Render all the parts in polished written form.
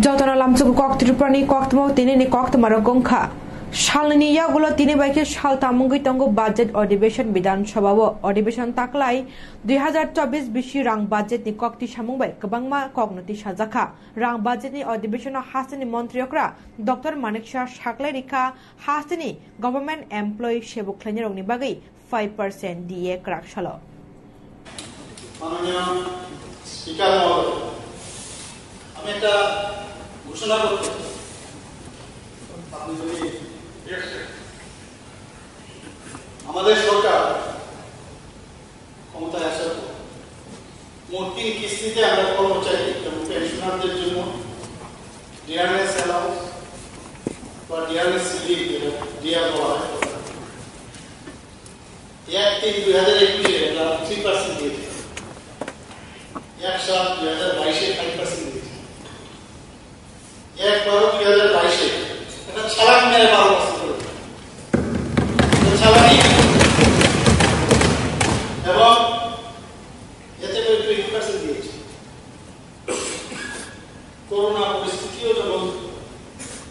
Jotana lamsuku kok tripani kok tmo tini ni kok tmaro gongkha Shalini yagulo tini baike shal tamungui tongo budget अधिवेशन विधान सभाओ अधिवेशन ताकलाई 2024 बिशी रांग budget ni kok ti samungbai kabangma koknoti sajaka rang budget ni अधिवेशन hasini montriokra Dr. Manikshah Shaklai rikha hasini government employee sebukhlaini rongni bagai 5% DA krak shalo মাননীয় speaker মহোদয় আমি একটা ঘোষণা করতে আপনি যদি আমাদের সরকার ক্ষমতায় আসার পর মোট 3 কিস্তিতে আমরা কর্মচারী এবং পেনশনারদের জন্য ডিআরএস অ্যালাউন্স বা ডিআরএস লিভ ডিআর বলা হয় 1/3/2021 এটা 3% দিয়েছে 1/7/2022 5% দিয়েছে 1/12/2022 এটা ছালাক মেরে 12 বছর করে ছালাকি এবং এতে করে 20% দিয়েছে করোনা পরিস্থিতিও যখন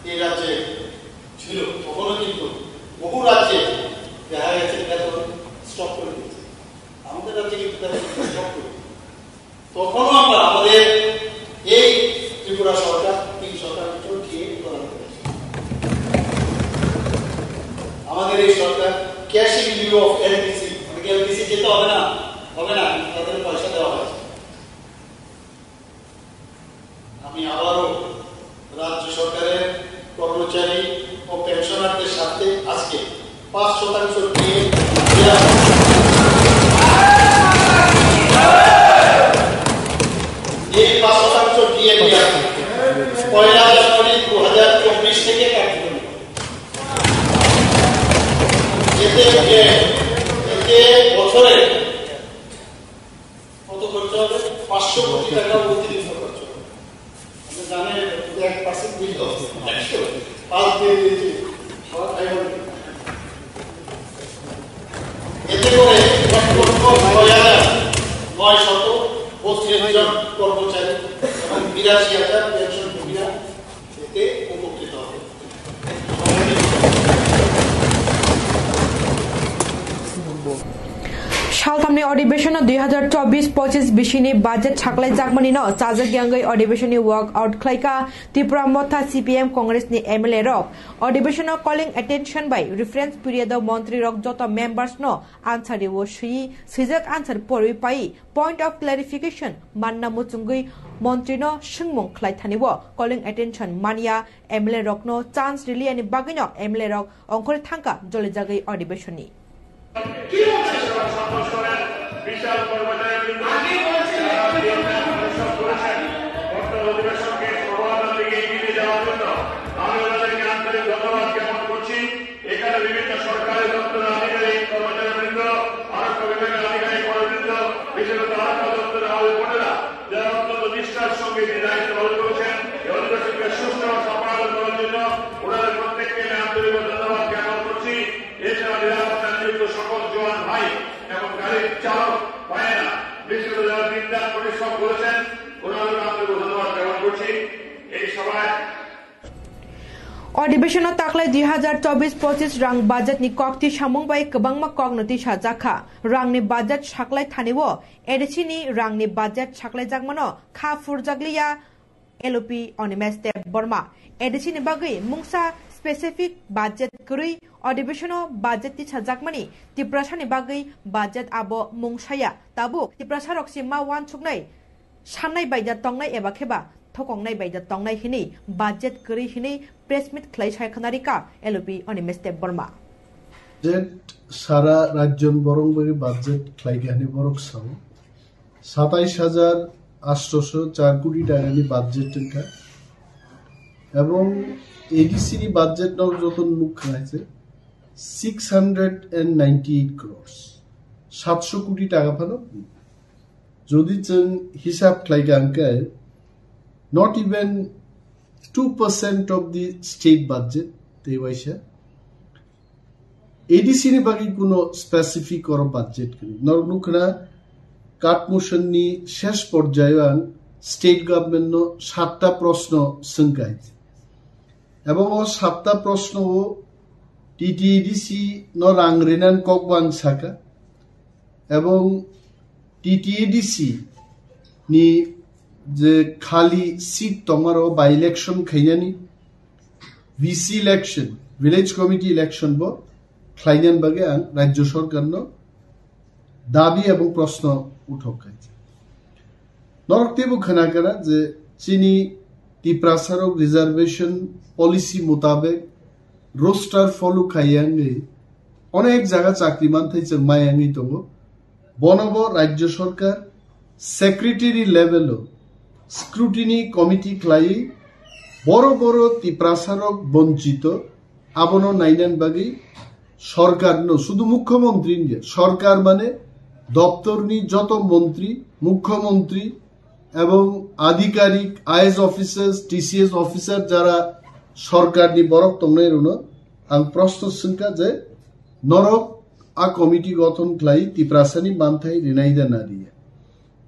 এই রাজ্যে ছিল তখনও কিন্তু বহু রাজ্যে দেখা গেছে বেতন স্টপ করে দিয়েছে আমাদের রাজ্যে কিন্তু স্টপ করে তখনও আমরা আমাদের এই ত্রিপুরা সরকার 3% দিয়ে প্রদান করেছে আমাদের এই সরকার cash in lieu of LTC LTC যেতে হবে না তাদের পয়সা দেওয়া হয়েছে আমি আবারও রাজ্য সরকারের কর্মচারী ও পেনশনারদের সাথে আজকে 5% দিয়ে এই 5% দিয়ে পয়লা জানুয়ারি 2024 থেকে কার্যকরী এতে বছরে কত খরচ হবে 500 কোটি টাকা অতিরিক্ত খরচ হবে আপনি জানেন 1% বিল হবে 5 দিয়ে দিয়েছি এতে করে 1,932 জন কর্মচারী এবং 82,000 পেনশনভোগীরা এতে উপকৃত হবে Shaltamni अधिवेशन 2024-25 बिशिनि budget छाक्लाय जागमनि न चाजक यांगै अधिवेशननि वर्क आउट खलायका त्रिपुरा मोथा CPM कांग्रेस नि MLA रक अधिवेशन calling attention by reference period मंत्री रक जत members न आन्सर दिवो सिजक आन्सर परि पाइ point of clarification मानना मुचुंगै मंत्री न सिंगमं खलाय थानिबो calling attention मानिया MLA रक न चान्स रिली अनि बागैन MLA रक अंखरे थांका जले जागै अधिवेशननि বিশাল কর্মচারীবৃন্দ করেছেন অধিবেশনকে সমাধান দিকে এগিয়ে যাওয়ার জন্য আমি ওনাদেরকে আন্তরিক ধন্যবাদ জ্ঞাপন করছি এখানে বিভিন্ন সরকারি দপ্তরের আধিকারিক কর্মচারীবৃন্দ আরক্ষা বিভাগের আধিকারিক কর্মবৃন্দ বিশেষত আরক্ষা দপ্তরের আধিকারিকরা যারা অত্যন্ত নিষ্ঠার সঙ্গে যে দায়িত্ব পালন করেছেন এই অধিবেশনকে সুষ্ঠু ও সম্পাদন করার জন্য ওনাদের প্রত্যেককে আন্তরিক ধন্যবাদ জ্ঞাপন করছি এছাড়া নিরাপত্তা নিযুক্ত সকল জওয়ান ভাই এবং গাড়ির চালক ভাইয়েরা বিশেষত যারা দিনদার পরিশ্রম করেছেন ওনাদের আন্তরিক ধন্যবাদ জ্ঞাপন করছি এই সভায় अधिवेशन ताकलाय 2024-25 रां budget नि kokti samungbai kabangma koknoti sajaka rang ni budget saklai thaniwo edisi ni rang ni budget saklai jagmano kha furjaglia LOP Onimeste Burma edisi ni bagai mungsa specific budget kuri अधिवेशन budget ti sajakmani tiprasa ni bagai budget abo mungsaya tabu tiprasa roksi ma wan chugnai sannai baida tongnai eba kheba थोकंनाय बायदा तंगनाय हिनि budget करि हिनि press meet खलाय सायखनारिका LOP Onimeste Burma जेट सारा राज्यन बरंबरी budget खलायगानि बरक साव 27804 কোটি টাকাनि budget টা এবং ADC नि budget নাও যতন মুখ খাইছে 698 crores 700 কোটি টাকা ফানো যদি চন হিসাব খলায়গানকায় not even 2% of the state budget they waisha ADC ni bagi kuno specific or budget kini nor nukna কাটমোশননি শেষ পর্যায়ে স্টেট গভর্নমেন্ট 7টা প্রশ্ন সংখ্যাইছে এবং ও 7টা প্রশ্ন ও টিটিডিসি রাং রেনান ককবাং সাকা এবং টিটিডিসি নি যে খালি সিট তোমার বাই ইলেকশন খাইনানি VC election village committee election ব খাইনান বাগে আং রাজ্য সরকার দাবি এবং প্রশ্ন উঠক খাইছে নরকতেবু খানাকারা যে চিনি টিপ্রাসারক রিজার্ভেশন পলিসি মোতাবেক রোস্টার ফলো খাইয়াঙ্গে অনেক জায়গা চাকরি মানথাই जों মায়াঙ্গি দङ বনব রাজ্য সরকার সেক্রেটারি লেভেল স্ক্রুটিনি কমিটি ক্লাই বড় বড় টিপ্রাসারক বঞ্চিত আবনো নাইনান বাগি সরকার শুধু মুখ্যমন্ত্রী সরকার মানে দপ্তরনি যত মন্ত্রী মুখ্যমন্ত্রী এবং আধিকারিক আইএস অফিসার টিসিএস অফিসার যারা সরকারনি বরক তংনাই রুনো আং প্রশ্ন সংখ্যা যে নরক আ কমিটি গঠন ক্লাই টিপ্রাসানি মানথাই রিনাইদা না দিয়ে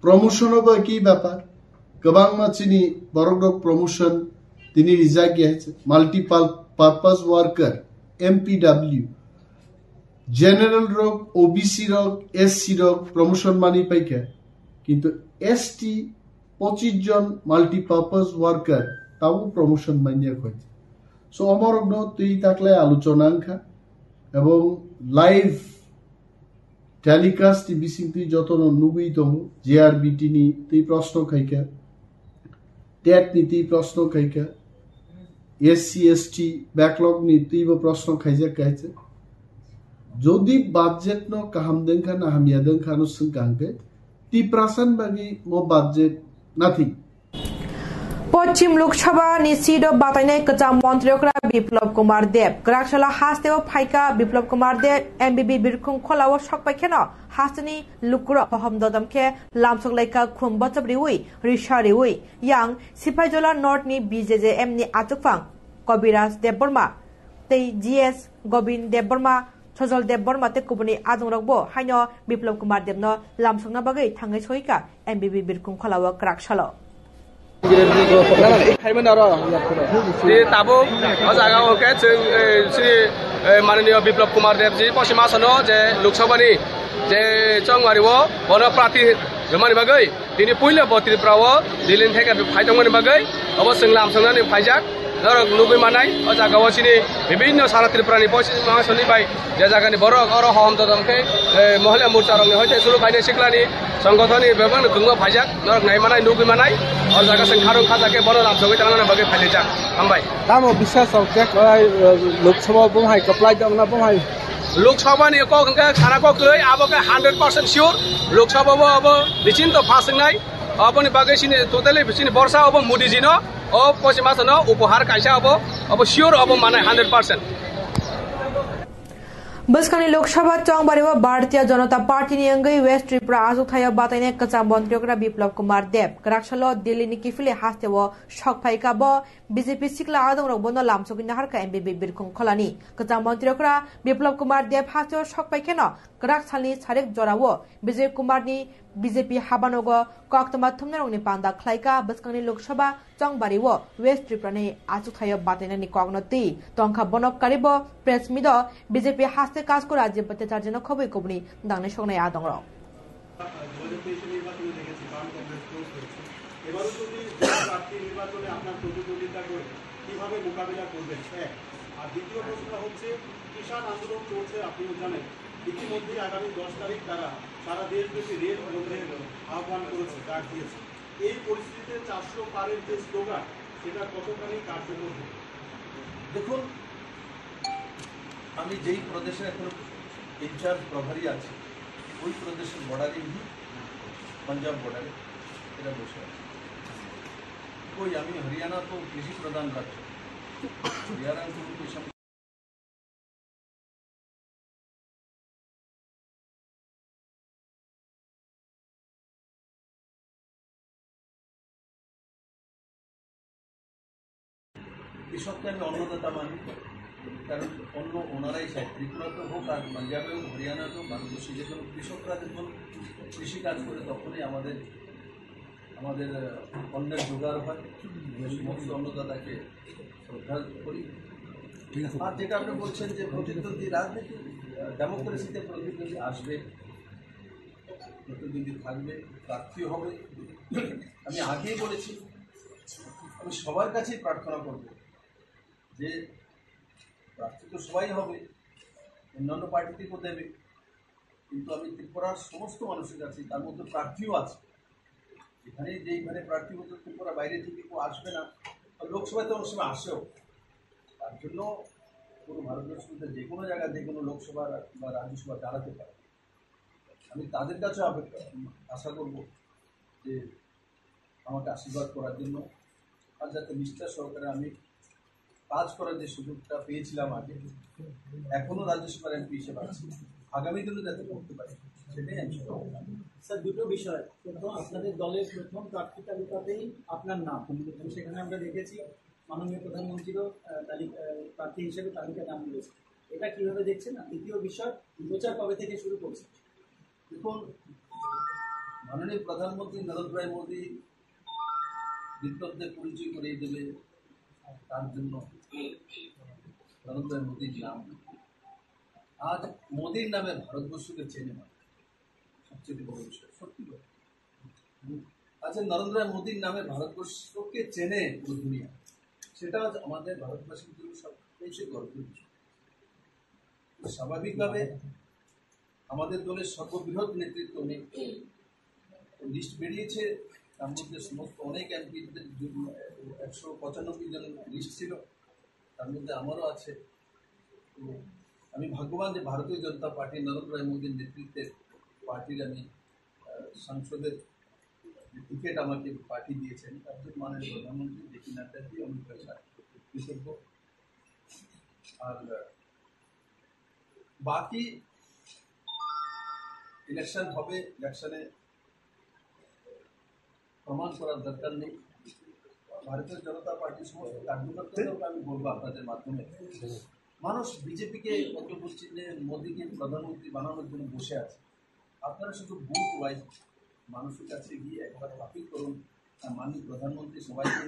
প্রমোশন হবো কি ব্যাপার গবাং মাছিনি বরক প্রমোশন তিনি রিজাইন গিয়েছে multiple purpose worker MPW general রোগ ওবিসি রোগ এসসি রোগ প্রমোশন মানি পাইকা কিন্তু এসটি 25 জন মাল্টিপারপাস ওয়ার্কার তাও প্রমোশন মানিয়া হয়েছে সো অমরগ্ন তুই থাকলে আলোচনা আঙ্কা এবং লাইভ টেলিকাস্ট বিসিং তুই যত নুগুই তম জেআরবিটি নি তুই প্রশ্ন খাইকা টেট নি তুই প্রশ্ন খাইকা এসসি এসটি ব্যাকলগ নি তুই প্রশ্ন খাইজা খাইছে যদি বাজেট নো কাহাম দেনখা না হামিয়া দেনখা নো সংকাঙ্কে টিপ্রাসান বাগি মো বাজেट nothing पश्चिम लोकसभा नि सीट बाताइनाय कचा मन्त्रीकरा बिप्लब कुमार देव ग्राकशाला हास्तेव फाइका बिप्लब कुमार देव एमबीबी बिरखुं खोलाव सकपाइखेन हास्तेनि लुकुर फहम ददमखे लामसकलाइका खुम बचबरिउइ रिसारिउइ यां सिपाइजला नर्थ नि बीजेजेएम नि आचुकफां कबिराज देवबर्मा तै जीएस गोविंद देवबर्मा सजल देवबर्मा ते कुबनि आजंरकबो हाइनो बिप्लब कुमार देवनो लामसकना बागै थाङै सहिका एमबीबी बिरखुं खोलाव ग्राकशाला ताबो जागा ओके श्री माननीय बिप्लब कुमार देव जी पश्चिम आसन जे लोकसभानि जे चंगवारिवो वन प्रार्थी जमानि बागै दिनै पहिलो बत्रिफ्राव दिल्लीनि थाखाय फाइदंमोन बागै अब जों लामसंनानै फाइजाक जरक नुगै मानाय अ जागावसिनि विभिन्न सारात्रिफ्रानि पश्चिम आसननिफ्राय जे जागानि बरक अर हम ददमखे महिला मोर्चा रंनि हयते सुरु खायने सिक्लानि संगठननि बेबां गंगा फाइजाक जरक नाय मानाय नुगै मानाय अ जागा जों खारं खाजाके बर लामसंगै थांनानै बागै फाइलिजाक हामबाय तामो बिसास औकेक लोकसभा बमहाय कप्लाय दंना बमहाय लोकसभानि को खाना को कै आबके 100% श्योर लोकसभा अब बिचिन तो फासंनाय अपनी बागै सिनि टोटली बिचिन वर्षा अब मोदी जी न ओ पश्चिम आसन उपहार कायसा अब श्योर अब माने 100%। बसखानी लोकसभा चंगबारिव भारतीय जनता पार्टी नि अंगै वेस्ट त्रिपुरा आजुथाय बाताइने कचा मन्त्रीकरा बिप्लब कुमार देव ग्राकशालो दिल्ली नि किफिले हास्तेव सकफाइका ब बीजेपी सिक्ला आदंरक बन लामसकिन हारका एमबीबी बिरखुं खलानि कचा मन्त्रीकरा बिप्लब कुमार देव हास्तेव सकफाइखेन ग्राकसालनि सारेक जरावो विजय कुमार नि बीजेपी हाबानोग कक्तमा थुमनारंनि पान्दा खलाइका बसखानी लोकसभा चंगबारिव वेस्ट त्रिपुरा नि आजुथाय बाताइनानि कग्नति तंखा बनककारिब प्रेस मिड बीजेपी हास्ते काजको राज्य अत्याचार जन खबै कबनि दांनाय संनाय आदंर किसान आंदोलन चलছে আপনিও জানেন ইতিমধ্যে আগামী 10 তারিখ তারা সারা দেশব্যাপী রেল অবরোধের আহ্বান করেছে ডাক দিয়েছে এই পরিস্থিতিতে 400 পারের যে স্লোগান সেটা কতখানি কার্যকর দেখুন আমি যেই প্রদেশে এখন ইনচার্জ প্রভারী আছে ওই প্রদেশের বর্ডারে পাঞ্জাব বর্ডারে এটা বসে আছে কই আমি হরিয়ানা তো কৃষি প্রধান রাজ্য হরিয়ানা তো কৃষি কৃষককে আমি অন্নদাতা মানি কারণ অন্য ওনারাই চাই ত্রিপুরাতে হোক আর পাঞ্জাবে হোক হরিয়ানাতে হোক ভারতবর্ষে যে কোনো কৃষকরা যখন কৃষিকাজ করে তখনই আমাদের আমাদের অন্যের জোগাড় হয়, সমস্ত অন্নদাতাকে শ্রদ্ধা করি। আর যেটা আপনি বলছেন যে প্রতিদ্বন্দ্বী রাজনীতি, ডেমোক্রেসিতে প্রতিদ্বন্দ্বী আসবে, প্রতিদ্বন্দ্বী থাকবে, প্রার্থী হবে। আমি আগেই বলেছি, আমি সবার কাছেই প্রার্থনা করব যে প্রার্থী তো সবাই হবে, অন্যান্য পার্টিকেও দেবে, কিন্তু আমি ত্রিপুরার সমস্ত মানুষের কাছে, তার মধ্যে প্রার্থীও আছে, এখানে যেইখানে প্রার্থী হতো ত্রিপুরা বাইরে থেকে কেউ আসবে না, লোকসভাতে অনেক সময় আসেও, তার জন্য পুরো ভারতবর্ষের যে কোনো জায়গায় যে কোনো লোকসভা বা রাজ্যসভা দাঁড়াতে পারে। আমি তাদের কাছে আশা করব যে আমাকে আশীর্বাদ করার জন্য, আর যাতে নিষ্ঠা সহকারে আমি কাজ করার যে সুযোগটা পেয়েছিলাম আগে, এখনও রাজ্যসভার এমপি হিসেবে আছি, আগামী দিনে যাতে করতে পারি, সেটাই আমি স্যার। দুটো বিষয়, প্রথম আপনাদের দলের প্রথম প্রার্থী তালিকাতেই আপনার নাম, সেখানে আমরা দেখেছি মাননীয় প্রধানমন্ত্রীরও প্রার্থী হিসেবে তালিকা নাম রয়েছে, এটা কিভাবে দেখছেন? দ্বিতীয় বিষয়, প্রচার কবে থেকে শুরু করছে? দেখুন, মাননীয় প্রধানমন্ত্রী নরেন্দ্র মোদী বিপ্লবদের পরিচয় করিয়ে দেবে, তার জন্য নরেন্দ্র মোদীর নাম। আজ মোদীর নামে ভারতবর্ষকে চেনে না, সবচেয়ে বড় বিষয়, সত্যি কথা। আচ্ছা, নরেন্দ্র মোদীর নামে ভারতবর্ষকে চেনে পুরো দুনিয়া, সেটা আমাদের ভারতবাসীর জন্য সবচেয়ে গর্বের বিষয়। স্বাভাবিকভাবে আমাদের দলের সর্ববৃহৎ নেতৃত্ব অনেক লিস্ট বেরিয়েছে, তার মধ্যে সমস্ত অনেক এমপিদের 195 জন লিস্ট ছিল, তার মধ্যে আমারও আছে। তো আমি ভাগ্যবান যে ভারতীয় জনতা পার্টি নরেন্দ্র মোদীর নেতৃত্বের পার্টির আমি সংসদের টিকিট আমাকে পার্টি দিয়েছেন, তার জন্য মাননীয় প্রধানমন্ত্রী জেপি নাড্ডাজি অমিত শাহ কৃতজ্ঞ। আর বাকি ইলেকশন হবে, ইলেকশনে প্রমাণ করার দরকার নেই। ভারতীয় জনতা পার্টির সমস্ত কার্যকর্তাদেরকে আমি বলবো আপনাদের মাধ্যমে, মানুষ বিজেপিকে কত পশ্চিমে মোদীকে প্রধানমন্ত্রী বানানোর জন্য বসে আছে, আপনারা শুধু বুথ ওয়াইজ মানুষের কাছে গিয়ে একবার আপিল করুন। মাননীয় প্রধানমন্ত্রী সবাইকে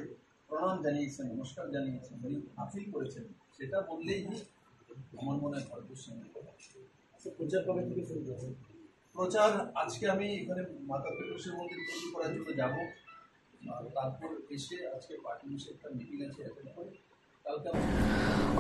প্রণাম জানিয়েছেন, নমস্কার জানিয়েছেন, উনি আপিল করেছেন, সেটা বললেই আমার মনে হয় ভারতবর্ষের প্রচার কবে থেকে শুরু করছে? প্রচার আজকে আমি এখানে মাতা পিতার মন্দির তৈরি করার জন্য যাব, আর তারপর এসে আজকে পার্টি বসে একটা মিটিং আছে, অ্যাটেন্ড করে কালকে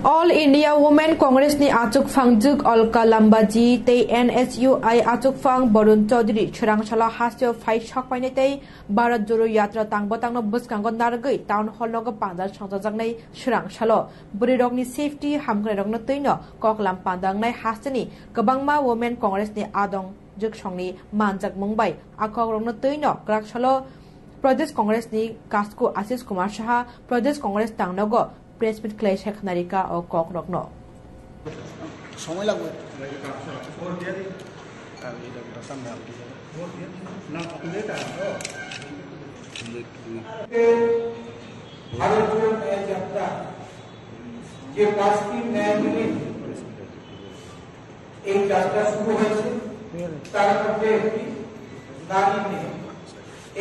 All India Women Congress ni Achuk Phangjuk Olka Lambaji tei NSUI Achuk Phang Borun Chaudhary Chhrangshala Hasyo Phai Shokpaini tei Bharat Jodo Yatra Tangbotangno Bwskango Nargui Town Hall nogo Panjar Songjajaknai Chhrangsalo Bwrirokni Safety Hamkrairokno Twino Koklam Pandangnai Hasteni Kwbangma Women Congress ni Adong Juksongni Manjak Mungbai Akokrokno Twino Kraksalo Pradesh Congress ni Kasku Ashish Kumar Saha Pradesh Congress Tangnogo press meet ক্লাই শেখনারিকা ও ককরকন সময় লাগবে ভারতীয় ন্যায় যাত্রা যে 5টি ন্যায় মেনে এই যাত্রা শুরু হয়েছে, তার মধ্যে একটি নারী মেয়ে।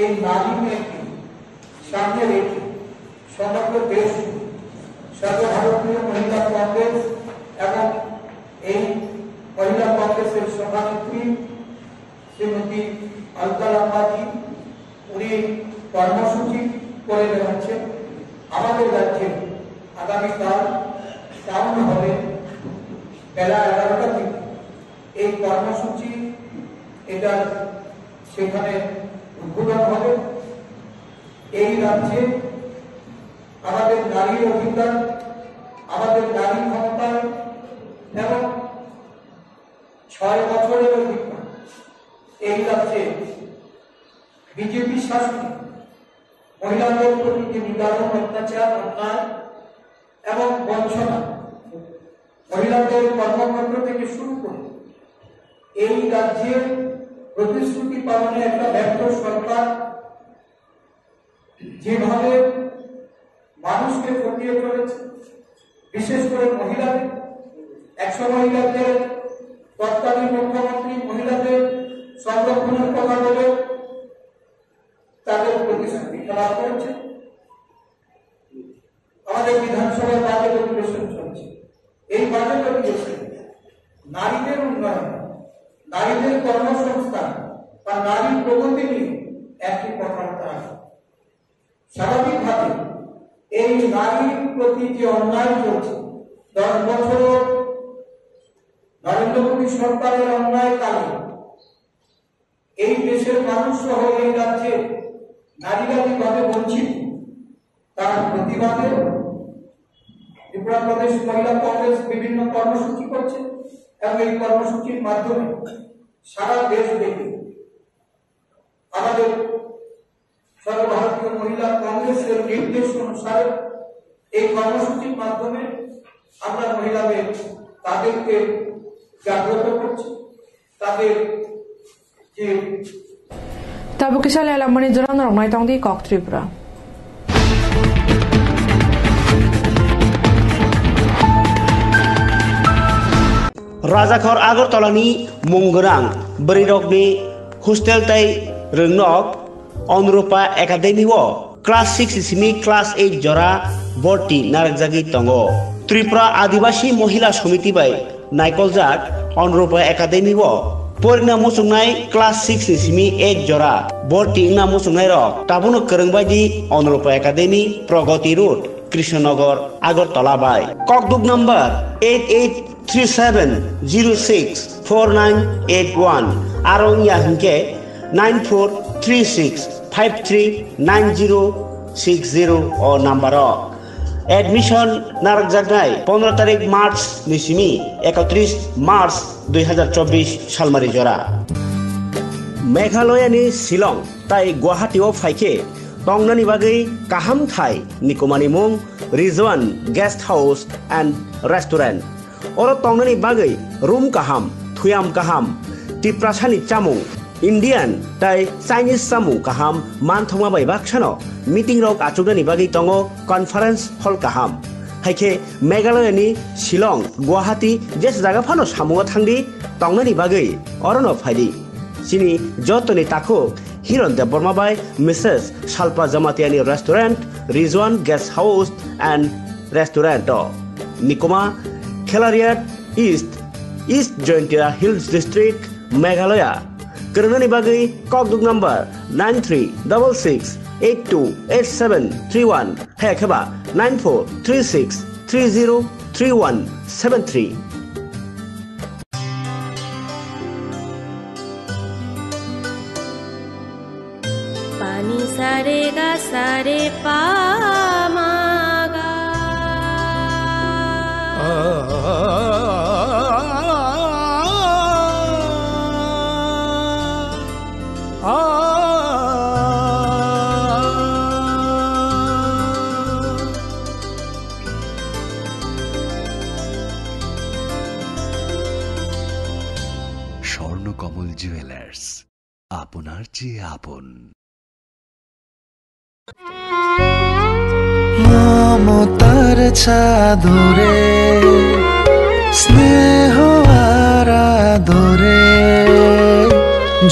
এই নারী মেয়েকে সামনে রেখে সমগ্র দেশ সর্বভারতীয় মহিলা কংগ্রেস এবং এই মহিলা কংগ্রেসের সভানেত্রী শ্রীমতী অলকা লাম্বাজি উনি কর্মসূচি করে বেড়াচ্ছেন। আমাদের রাজ্যে আগামীকাল টাউন হলে বেলা 11টা থেকে এই কর্মসূচি এটা সেখানে উদ্বোধন হবে। এই রাজ্যে আমাদের নারীর অধিকার, আমাদের নারী ক্ষমতা এবং 6 বছরের অধিকার এই রাজ্যে বিজেপি শাসনে মহিলাদের প্রতি যে নিদারুণ অত্যাচার, অন্যায় এবং বঞ্চনা, মহিলাদের কর্মকাণ্ড থেকে শুরু করে এই রাজ্যের প্রতিশ্রুতি পালনে একটা ব্যর্থ সরকার যেভাবে মানুষকে ঠকিয়ে চলেছে, বিশেষ করে মহিলাদের। 100 মহিলাদের তৎকালীন মুখ্যমন্ত্রী মহিলাদের সংরক্ষণের কথা বলে তাদের তাদের প্রতিশ্রুতি খেলাপ করেছে। আমাদের বিধানসভায় বাজেট অধিবেশন চলছে। এই বাজেট অধিবেশনে নারীদের উন্নয়ন, নারীদের কর্মসংস্থান বা নারী প্রগতি নিয়ে একটি কথাবার্তা আছে। স্বাভাবিকভাবে এই নারীর প্রতি যে অন্যায় চলছে, 10 বছর নরেন্দ্র মোদী সরকারের অন্যায় কালে এই দেশের মানুষ সহ এই রাজ্যে নারীরা কিভাবে বঞ্চিত, তার প্রতিবাদে ত্রিপুরা প্রদেশ মহিলা কংগ্রেস বিভিন্ন কর্মসূচি করছে এবং এই কর্মসূচির মাধ্যমে সারা দেশ দেখে আমাদের সর্বভারতীয় মহিলা কংগ্রেসের নির্দেশ অনুসারে এই কর্মসূচির মাধ্যমে আমরা মহিলাদের তাদেরকে জাগ্রত করছি, তাদের যে Tabukisal alamani jalan ramai tong di Kok Tripura. Rajakor Agartalani Mungrang Berirogni Hostel Tai Rengnok Onrupa Academy Wo Class 6 Simi Class 8 Jora Borti Narakjagi Tongo Tripura Adivasi Mohila Somiti Bai Naikolzak Onrupa Academy Wo Porna Musungnai Class 6 Simi 8 Jora Borti Na Musungnai Rok Tabuno Kerengbaji Onrupa Academy Progoti Road Krishnanagar Agartala Bai Kokduk number 8837064981 Arong Yahinke 9436539060 or number of Admission Narakjagnai 15 तारीख मार्च निसिमी 31 मार्च 2024 सालमारी जरा मेघालयनि शिलं ताई गुवाहाटीआव फाइके तंगनानि बागै काहाम Thai निकोमानि मुं Rizwan guest house and restaurant और तंगनानि बागै room काहाम थुयाम काहाम टिप्रासानि चामुं Indian tai Chinese samu kaham manthoma bai baksano meeting rok achugani bagi tongo conference hall kaham haike Meghalaya ni Shillong Guwahati jes jaga phano samunga thangdi tongnani bagi orono phaidi sini jotoni takho Hiron Deborma bai Mrs. Salpa Jamatiani restaurant Rizwan guest house and restaurant Nikoma Khelariat East Jointia Hills District Meghalaya Kerana bagi Kokduk number 9366828731 hai khaba 9436303173 Pani sare ga sare pa ma ga Swarnakamal jewellers আপনার চেয়ে আপন মমতার চাদরে স্নেহ আর আদরে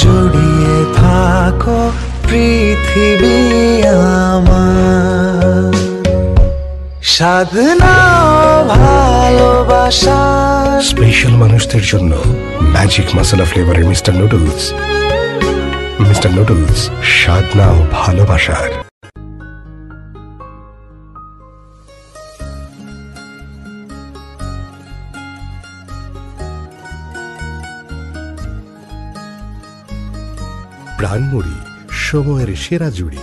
জড়িয়ে থাকো পৃথিবী আমার সাধনা ভালোবাসা স্পেশাল মানুষদের জন্য ম্যাজিক মশলা ফ্লেভারের মিস্টার নুডলস স্বাদ নাও ভালোবাসার প্রাণমুড়ি সময়ের সেরা জুড়ি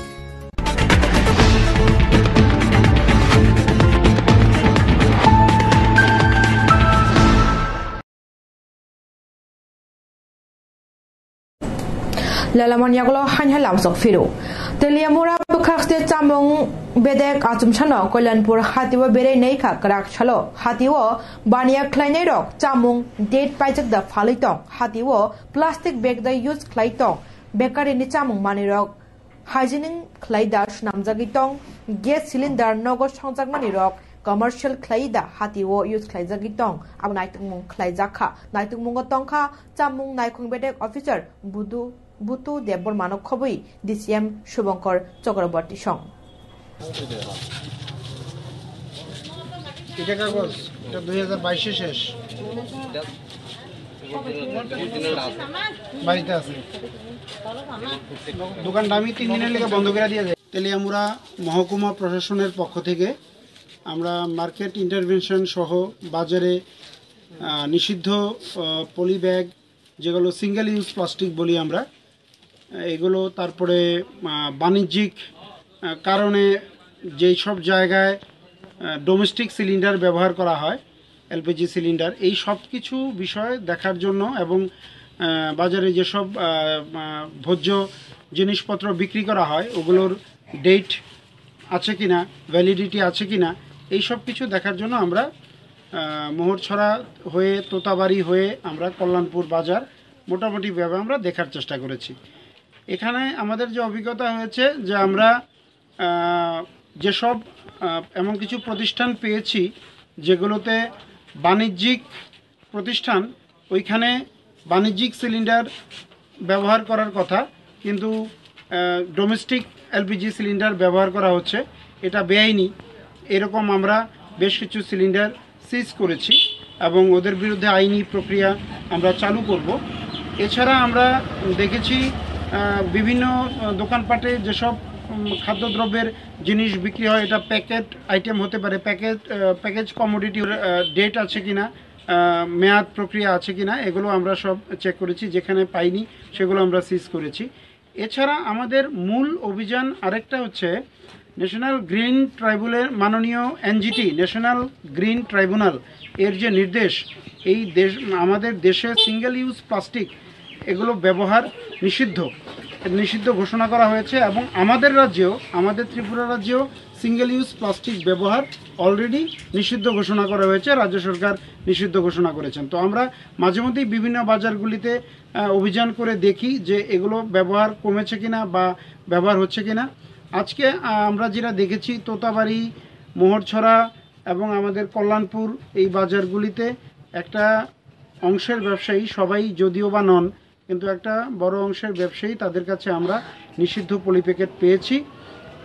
Lalaman yaglo hanya lausok firu. Teliamura bukakste chamong bedek achumchano Kolanpur hatiwa bere neika karak chalo. Hatiwo bania kleine rok chamong date pajak da phalitong. Hatiwo plastic bag da use klaitong. Bekari ni chamong mani rok. Hygienic klaida shnamjagitong. Gas cylinder nogo songjagmani rok. Commercial klaida hatiwo use klaijagitong. Ab naitung mong klaijaka. Naitung mong tongka chamong naikung bedek officer budu বুতু দেববর্মানো খবই DCM Subhankar Chakraborty সং এটা কাগজ এটা 2022 শেষ বাড়িতে আছে দোকানটা আমি 3 দিনের লেগে বন্ধ করে দিয়ে যাই। তেলিয়ামুড়া মহকুমা প্রশাসনের পক্ষ থেকে আমরা মার্কেট ইন্টারভেনশন সহ বাজারে নিষিদ্ধ পলি ব্যাগ যেগুলো সিঙ্গেল ইউজ প্লাস্টিক বলি আমরা এগুলো তারপরে বাণিজ্যিক কারণে যেই সব জায়গায় ডোমেস্টিক সিলিন্ডার ব্যবহার করা হয় এলপিজি সিলিন্ডার এই সব কিছু বিষয় দেখার জন্য এবং বাজারে যেসব ভোজ্য জিনিসপত্র বিক্রি করা হয় ওগুলোর ডেট আছে কিনা ভ্যালিডিটি আছে কিনা এই সব কিছু দেখার জন্য আমরা মোহরছড়া হয়ে তোতাবাড়ি হয়ে আমরা কল্যাণপুর বাজার মোটামুটিভাবে আমরা দেখার চেষ্টা করেছি। এখানে আমাদের যে অভিজ্ঞতা হয়েছে যে আমরা যেসব এমন কিছু প্রতিষ্ঠান পেয়েছি যেগুলোতে বাণিজ্যিক প্রতিষ্ঠান ওইখানে বাণিজ্যিক সিলিন্ডার ব্যবহার করার কথা কিন্তু ডোমেস্টিক এলপিজি সিলিন্ডার ব্যবহার করা হচ্ছে এটা বেআইনি এরকম আমরা বেশ কিছু সিলিন্ডার সিজ করেছি এবং ওদের বিরুদ্ধে আইনি প্রক্রিয়া আমরা চালু করব। এছাড়া আমরা দেখেছি বিভিন্ন দোকানপাটে যেসব খাদ্যদ্রব্যের জিনিস বিক্রি হয় এটা প্যাকেট আইটেম হতে পারে প্যাকেজ কমোডিটির ডেট আছে কিনা মেয়াদ প্রক্রিয়া আছে কিনা এগুলো আমরা সব চেক করেছি যেখানে পাইনি সেগুলো আমরা সিজ করেছি। এছাড়া আমাদের মূল অভিযান আরেকটা হচ্ছে ন্যাশনাল গ্রিন ট্রাইব্যুনালের মাননীয় এনজিটি ন্যাশনাল গ্রিন ট্রাইব্যুনাল এর যে নির্দেশ এই আমাদের দেশে সিঙ্গেল ইউজ প্লাস্টিক এগুলো ব্যবহার নিষিদ্ধ ঘোষণা করা হয়েছে এবং আমাদের রাজ্যেও আমাদের ত্রিপুরা রাজ্যেও সিঙ্গেল ইউজ প্লাস্টিক ব্যবহার অলরেডি নিষিদ্ধ ঘোষণা করা হয়েছে রাজ্য সরকার নিষিদ্ধ ঘোষণা করেছেন। তো আমরা মাঝে মধ্যেই বিভিন্ন বাজারগুলিতে অভিযান করে দেখি যে এগুলো ব্যবহার কমেছে কিনা বা ব্যবহার হচ্ছে কিনা। আজকে আমরা যেটা দেখেছি তোতাবাড়ি মোহরছড়া এবং আমাদের কল্যাণপুর এই বাজারগুলিতে একটা অংশের ব্যবসায়ী সবাই যদিও বা নন কিন্তু একটা বড় অংশের ব্যবসায়ী তাদের কাছে আমরা নিষিদ্ধ পলি প্যাকেট পেয়েছি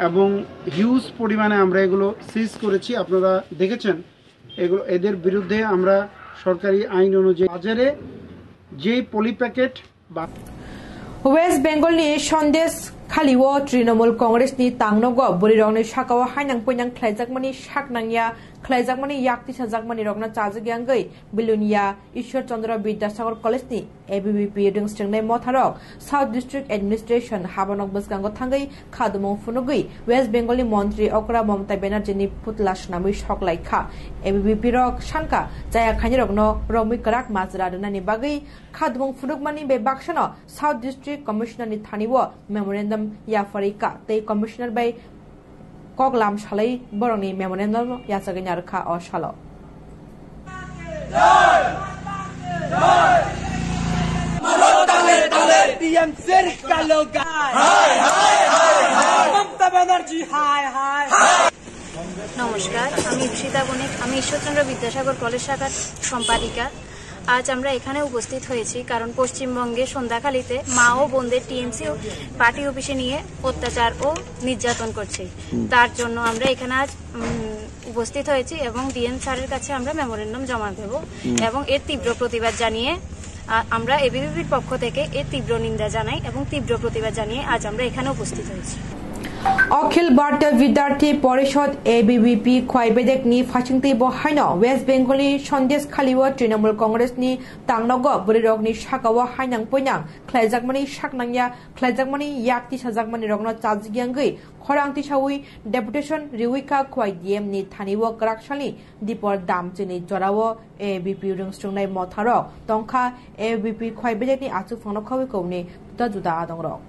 এবং হিউজ পরিমাণে আমরা এগুলো সিজ করেছি। আপনারা দেখেছেন এগুলো এদের বিরুদ্ধে আমরা সরকারি আইন অনুযায়ী বাজারে যে পলি প্যাকেট বা ওয়েস্ট বেঙ্গলনি সন্দেশ খালিও তৃণমূল কংগ্রেসনি তাংনগো বুরিরংनि साकाव हायनां पैनां ख्लायजाकमानि साकनांया ख्लायजाकमानि याक्ति साजाकमानि रगना चाजगियांगै बिलुनिया ईश्वर चंद्र विद्यासागर कलेजनि एबीवीपी रिंस्ट्रिंनाय मथारक साउथ डिस्ट्रिक्ट एडमिनिस्ट्रेशन हाबानक बसगांगो थांगै खादुमं फुनुगै वेस्ट बेंगलनि मन्त्री अकरा ममता बेनार्जीनि पुतला सुनामै सकलायखा एबीवीपी रक सानका जाया खानि रगनो रमै कराक माजरादनानि बागै खादुमं फुनुगमानि बे बाक्सानो साउथ डिस्ट्रिक्ट कमिशनारनि थानिवो मेमोरेंडम याफारिका तै कमिशनार बाय कगलाम सालै बरंनि मेमोरेंडम यासगै नारखा अ सालो নমস্কার আমি ঈশিতা বণিক আমি ঈশ্বরচন্দ্র বিদ্যাসাগর কলেজ শাখার সম্পাদিকা। আজ আমরা এখানে উপস্থিত হয়েছি কারণ পশ্চিমবঙ্গে সন্ধ্যাখালীতে মা ও বোনদের টিএমসি পার্টি অফিসে নিয়ে অত্যাচার ও নির্যাতন করছে তার জন্য আমরা এখানে আজ উপস্থিত হয়েছি এবং ডিএম স্যারের কাছে আমরা মেমোরেন্ডাম জমা দেব এবং এর তীব্র প্রতিবাদ জানিয়ে আমরা এবিভিপির পক্ষ থেকে এর তীব্র নিন্দা জানাই এবং তীব্র প্রতিবাদ জানিয়ে আজ আমরা এখানে উপস্থিত হয়েছি। अखिल भारतीय विद्यार्थी परिषद एबीवीपी खयबेदेकनि फासिंतैबो हायनो वेस्ट बेंगलनि सन्देश खालिओ तृणमूल कांग्रेसनि तांनगो बुरिरगनि साकाव हायनां पैनां ख्लायजाकमानि साकनांया ख्लायजाकमानि याक्ति साजाकमानि रगनो चाजगियांगै खरांति सावै डेपुटेशन रिविका खय डीएमनि थानिवो गराकसालि दीपर दामचिनि जरावो एबीपी रिंस्ट्रिंनाय मथारक तंखा एबीपी खयबेदेकनि आचु फांनखावै कौनि जुदा जुदा आदंरक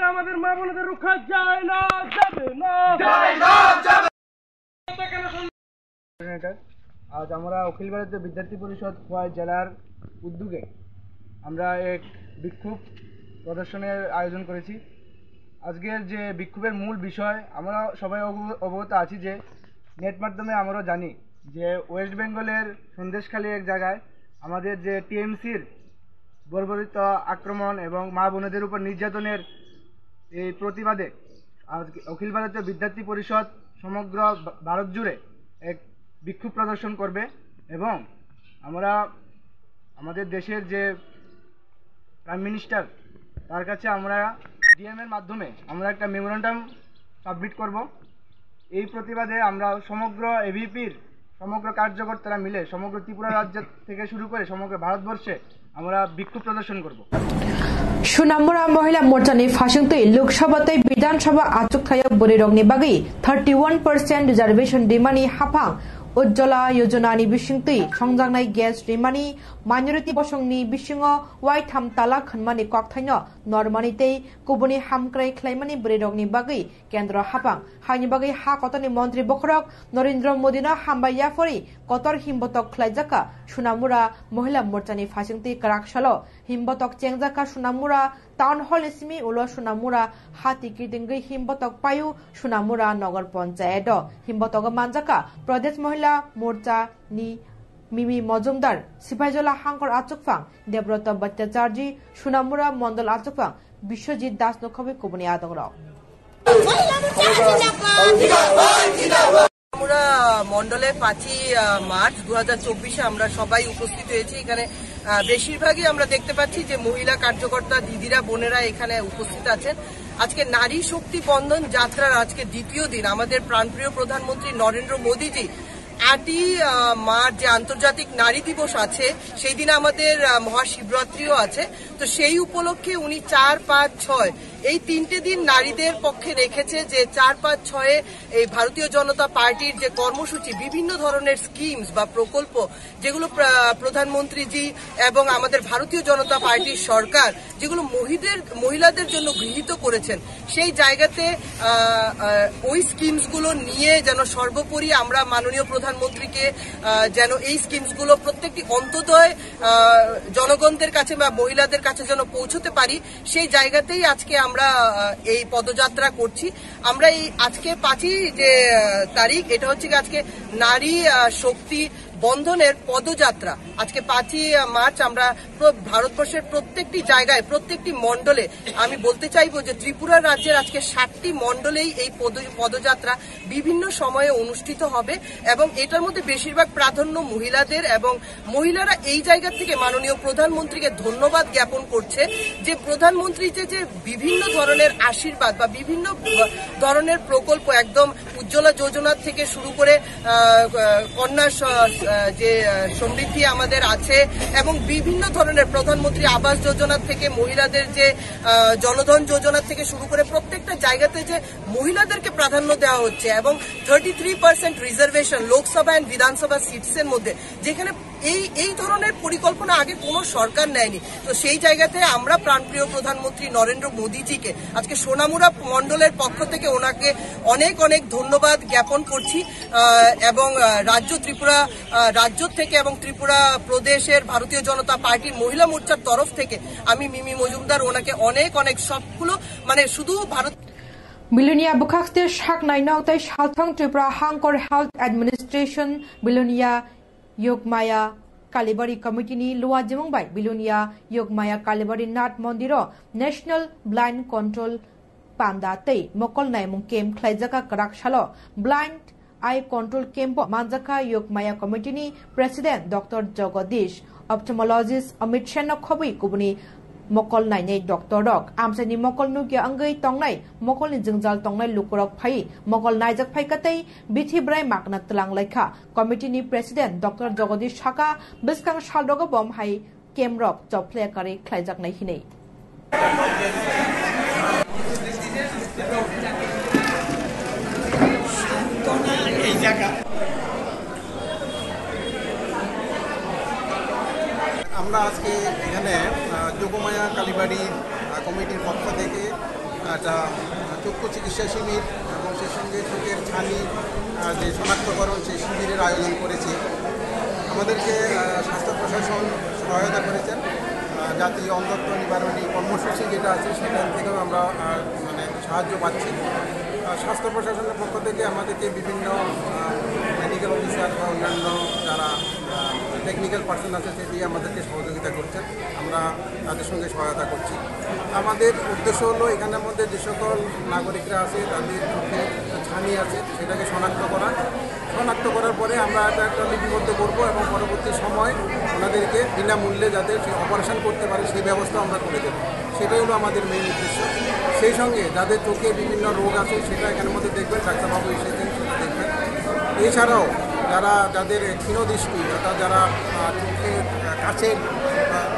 আমাদের মা বোনদের রক্ষা যায় না আজ আমরা অখিল ভারতীয় বিদ্যার্থী পরিষদ খোয়াই জেলার উদ্যোগে আমরা এক বিক্ষোভ প্রদর্শনের আয়োজন করেছি। আজকের যে বিক্ষোভের মূল বিষয় আমরা সবাই অবগত আছি যে নেট মাধ্যমে আমরা জানি যে ওয়েস্ট বেঙ্গলের সন্দেশখালী এক জায়গায় আমাদের যে টিএমসির বর্বরিত আক্রমণ এবং মা বোনেদের উপর নির্যাতনের এই প্রতিবাদে আজকে অখিল ভারতীয় বিদ্যার্থী পরিষদ সমগ্র ভারত জুড়ে এক বিক্ষোভ প্রদর্শন করবে এবং আমরা আমাদের দেশের যে প্রাইম মিনিস্টার তার কাছে আমরা ডিএমের মাধ্যমে আমরা একটা মেমোরেন্ডাম সাবমিট করব। এই প্রতিবাদে আমরা সমগ্র এভিপির সমগ্র কার্যকর্তারা মিলে সমগ্র ত্রিপুরা রাজ্য থেকে শুরু করে সমগ্র ভারতবর্ষে আমরা বিক্ষোভ প্রদর্শন করব। सुनामुरा महिला मोर्चानि फासिंगतै लोकसभातै विधानसभा आचुकथाय बोरैरगनि बागै 31% रिजर्वेशन डिमानि हाफां उज्ज्वला योजनानि बिसिंतै संजांनाय गेस डिमानि माइनरिटी बसंनि बिसिङाव वाइ थाम ताला खनमानि ककथायनो नरमानितै कुबुनि हामक्राय ख्लायमानि बोरैरगनि बागै केन्द्र हाफां हानि बागै हा कतनि मन्त्रि बखरक नरेन्द्र मोदीनो हामबाया फरि कतर हिमबतक ख्लायजाका सुनामुरा महिला मोर्चानि फासिंतै काराकसालो हिमबतक चेंजाका सुनामुरा टाउन हल सिमी उलो सुनामुरा हाती किदिंगै हिमबतक पायु सुनामुरा नगर पंचायत हिमबतक मानजाका प्रदेश महिला मोर्चा नि मिमी मजुमदार सिपाहीजला हांकर आचुकफां देवव्रत भट्टाचार्य सुनामुरा मंडल आचुकफां विश्वजित दास नखबे कुबनि आदंग আমরা মন্ডলে 5ই মার্চ 2024 আমরা সবাই উপস্থিত হয়েছি। এখানে বেশিরভাগই আমরা দেখতে পাচ্ছি যে মহিলা কার্যকর্তা দিদিরা বোনেরা এখানে উপস্থিত আছেন। আজকে নারী শক্তি বন্ধন যাত্রার আজকে দ্বিতীয় দিন আমাদের প্রাণপ্রিয় প্রধানমন্ত্রী নরেন্দ্র মোদীজি 8ই মার্চ যে আন্তর্জাতিক নারী দিবস আছে সেই দিন আমাদের মহাশিবরাত্রিও আছে। তো সেই উপলক্ষে উনি 4, 5, 6 এই 3টে দিন নারীদের পক্ষে রেখেছে যে 4, 5, 6 এই ভারতীয় জনতা পার্টির যে কর্মসূচি বিভিন্ন ধরনের স্কিমস বা প্রকল্প যেগুলো প্রধানমন্ত্রীজি এবং আমাদের ভারতীয় জনতা পার্টির সরকার যেগুলো মহিলাদের জন্য গৃহীত করেছেন সেই জায়গাতে ওই স্কিমসগুলো নিয়ে যেন সর্বোপরি আমরা মাননীয় প্রধানমন্ত্রীকে যেন এই স্কিমসগুলো প্রত্যেকটি অন্তোদয় জনগণদের কাছে বা মহিলাদের কাছে যেন পৌঁছতে পারি সেই জায়গাতেই আজকে আমরা এই পদযাত্রা করছি। আমরা এই আজকে 5ই যে তারিখ এটা হচ্ছে আজকে নারী শক্তি বন্ধনের পদযাত্রা। আজকে 5ই মার্চ আমরা ভারতবর্ষের প্রত্যেকটি জায়গায় প্রত্যেকটি মন্ডলে আমি বলতে চাইবো যে ত্রিপুরা রাজ্যের আজকে 7টি মন্ডলেই এই পদযাত্রা বিভিন্ন সময়ে অনুষ্ঠিত হবে এবং এটার মধ্যে বেশিরভাগ প্রাধান্য মহিলাদের এবং মহিলারা এই জায়গা থেকে মাননীয় প্রধানমন্ত্রীকে ধন্যবাদ জ্ঞাপন করছে যে প্রধানমন্ত্রী যে বিভিন্ন ধরনের আশীর্বাদ বা বিভিন্ন ধরনের প্রকল্প একদম উজ্জ্বলা যোজনা থেকে শুরু করে কন্যা যে সমৃদ্ধি আমাদের আছে এবং বিভিন্ন ধরনের প্রধানমন্ত্রী আবাস যোজনা থেকে মহিলাদের যে জনধন যোজনা থেকে শুরু করে প্রত্যেকটা জায়গাতে যে মহিলাদেরকে প্রাধান্য দেওয়া হচ্ছে এবং 33% রিজার্ভেশন লোকসভা এন্ড বিধানসভা সিটসের মধ্যে যেখানে এই ধরনের পরিকল্পনা আগে কোনো সরকার নেয়নি। তো সেই জায়গাতে আমরা প্রাণপ্রিয় প্রধানমন্ত্রী নরেন্দ্র মোদীজিকে আজকে সোনামুড়া মন্ডলের পক্ষ থেকে ওনাকে অনেক অনেক ধন্যবাদ জ্ঞাপন করছি এবং ত্রিপুরা রাজ্য থেকে এবং ত্রিপুরা প্রদেশের ভারতীয় জনতা পার্টির মহিলা মোর্চার তরফ থেকে আমি মিমি মজুমদার ওনাকে অনেক অনেক সবগুলো মানে শুধু Bharat Bilunia Bukakte Shak Nainok Tai Shalthang Tripura Hangkor Health Administration Bilunia Yogmaya Kalibari Committee ni Lua Jimungbai Bilunia Yogmaya Kalibari Nat Mondiro National Blind Control Panda Tei Mokol Naimung Kem Klaijaka Karak Shalo Blind Eye Control Camp Manjaka Yogmaya Committee ni President Dr. Jagadish Ophthalmologist Amit Shen Khobi Kubuni Mokol Nainai Dr. Rock Amsani Mokol Nukia Angai Tongnai Mokol ni Jingjal Tongnai Lukurok Phai Mokol Naijak Phai Katai Bithi Brai Makna Tlang Laika Committee ni President Dr. Jagadish Shaka Biskang Shaldoga Bom Hai Kemrok Jople Kari Klaijak Nai Hinei আমরা আজকে এখানে যোগমায়া কালীবাড়ি কমিটির পক্ষ থেকে একটা চক্ষু চিকিৎসা শিবির এবং সেই সঙ্গে চোখের ছানি যে শনাক্তকরণ সেই শিবিরের আয়োজন করেছি। আমাদেরকে স্বাস্থ্য প্রশাসন সহায়তা করেছেন। জাতীয় অন্ধত্ব নিবারণী কর্মসূচি যেটা আছে সেখান থেকেও আমরা মানে সাহায্য পাচ্ছি। স্বাস্থ্য প্রশাসনের পক্ষ থেকে আমাদেরকে বিভিন্ন মেডিকেল অফিসার বা অন্যান্য যারা টেকনিক্যাল পার্সন আছে সে দিয়ে আমাদেরকে সহযোগিতা করছেন, আমরা তাদের সঙ্গে সহায়তা করছি। আমাদের উদ্দেশ্য হলো এখানের মধ্যে যে সকল নাগরিকরা আছে তাদের চোখে ছানি আছে সেটাকে শনাক্ত করার পরে আমরা একটা লিপিবদ্ধ করবো এবং পরবর্তী সময় ওনাদেরকে বিনামূল্যে যাতে সে অপারেশন করতে পারে সেই ব্যবস্থা আমরা করে দেবো। সেটাই হলো আমাদের মেইন উদ্দেশ্য। সেই সঙ্গে যাদের চোখে বিভিন্ন রোগ আছে সেটা এখানের মধ্যে দেখবেন, ডাক্তারবাবু এসেছেন সেটা দেখবেন। এছাড়াও যাদের ক্ষীণদৃষ্টি অর্থাৎ যারা চোখের কাছের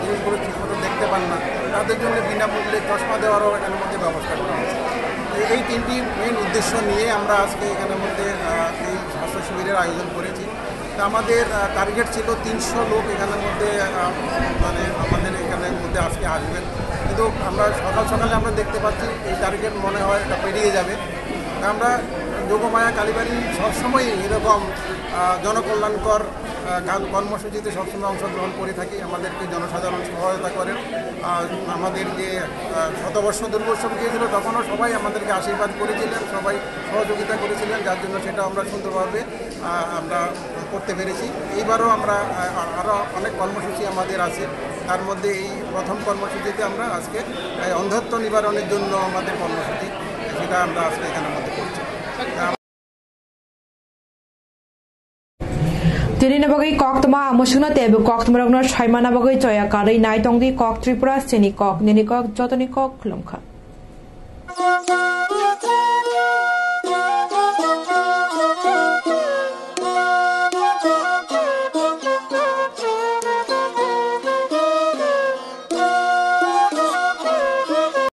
জিনিসগুলো ঠিকমতো দেখতে পান না তাদের জন্য বিনামূল্যে চশমা দেওয়ারও এখানের মধ্যে ব্যবস্থা করা হয়েছে। এই তিনটি মেইন উদ্দেশ্য নিয়ে আমরা আজকে এখানের মধ্যে এই স্বাস্থ্য শিবিরের আয়োজন করেছি। তা আমাদের টার্গেট ছিল 300 লোক এখানের মধ্যে মানে আমাদের এখানের মধ্যে আজকে আসবেন, কিন্তু আমরা সকালে আমরা দেখতে পাচ্ছি এই টার্গেট মনে হয় এটা পেরিয়ে যাবে। আমরা যোগমায়া কালীবাড়ি সবসময়ই এরকম জনকল্যাণকর কর্মসূচিতে সবসময় অংশগ্রহণ করে থাকি। আমাদেরকে জনসাধারণ সহায়তা করেন। আমাদের যে শতবর্ষ দুর্গোৎসব গিয়েছিল তখনও সবাই আমাদেরকে আশীর্বাদ করেছিলেন, সবাই সহযোগিতা করেছিলেন, যার জন্য সেটা আমরা সুন্দরভাবে আমরা করতে পেরেছি। এইবারও আমরা আরও অনেক কর্মসূচি আমাদের আছে, তার মধ্যে এই প্রথম কর্মসূচিতে আমরা আজকে অন্ধত্ব নিবারণের জন্য আমাদের কর্মসূচি সেটা আমরা আজকে এখানের মধ্যে করছি। Tini bagai kok tama amusuna tebe kok tama ragnar shaimana bagai joya karai nai tongdi kok Tripura seni kok nini kok jotoni kok khulumkha.